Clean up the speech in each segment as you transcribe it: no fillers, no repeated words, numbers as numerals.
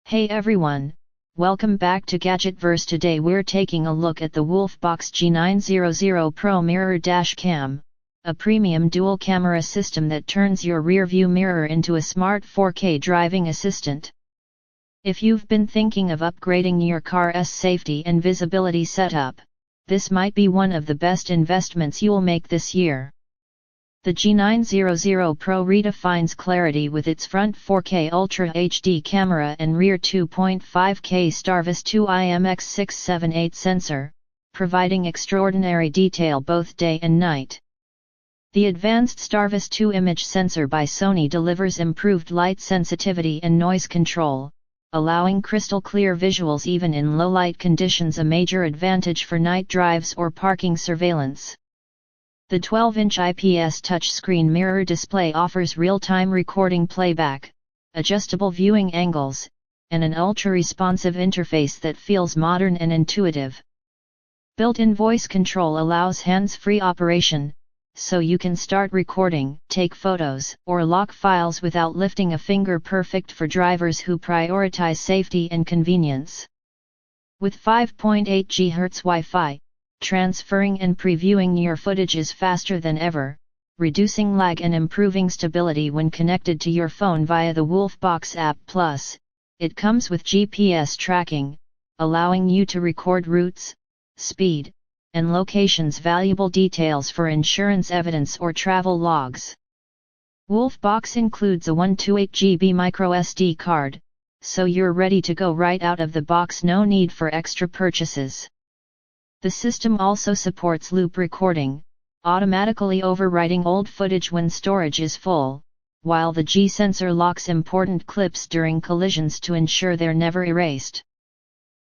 Hey everyone, welcome back to Gadgetverse. Today we're taking a look at the WOLFBOX G900 Pro Mirror Dash Cam, a premium dual camera system that turns your rear view mirror into a smart 4K driving assistant. If you've been thinking of upgrading your car's safety and visibility setup, this might be one of the best investments you'll make this year. The G900 Pro redefines clarity with its front 4K Ultra HD camera and rear 2.5K STARVIS 2 IMX678 sensor, providing extraordinary detail both day and night. The advanced STARVIS 2 image sensor by Sony delivers improved light sensitivity and noise control, allowing crystal clear visuals even in low light conditions, a major advantage for night drives or parking surveillance. The 12-inch IPS touchscreen mirror display offers real-time recording playback, adjustable viewing angles, and an ultra-responsive interface that feels modern and intuitive. Built-in voice control allows hands-free operation, so you can start recording, take photos, or lock files without lifting a finger, perfect for drivers who prioritize safety and convenience. With 5.8 GHz Wi-Fi, transferring and previewing your footage is faster than ever, reducing lag and improving stability when connected to your phone via the WOLFBOX app. Plus, it comes with GPS tracking, allowing you to record routes, speed, and locations, valuable details for insurance evidence or travel logs. WOLFBOX includes a 128GB microSD card, so you're ready to go right out of the box, no need for extra purchases. The system also supports loop recording, automatically overwriting old footage when storage is full, while the G sensor locks important clips during collisions to ensure they're never erased.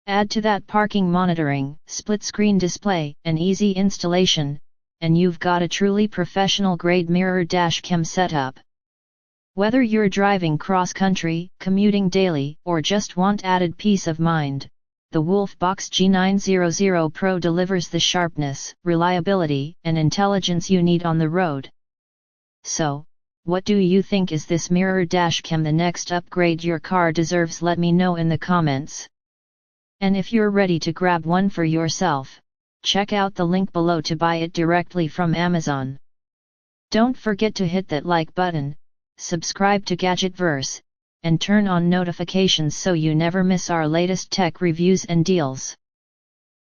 Add to that parking monitoring, split-screen display, and easy installation, and you've got a truly professional-grade mirror dash cam setup. Whether you're driving cross-country, commuting daily, or just want added peace of mind, the WOLFBOX G900 Pro delivers the sharpness, reliability, and intelligence you need on the road. So, what do you think? Is this mirror dash cam the next upgrade your car deserves? Let me know in the comments. And if you're ready to grab one for yourself, check out the link below to buy it directly from Amazon. Don't forget to hit that like button, subscribe to Gadgetverse, and turn on notifications so you never miss our latest tech reviews and deals.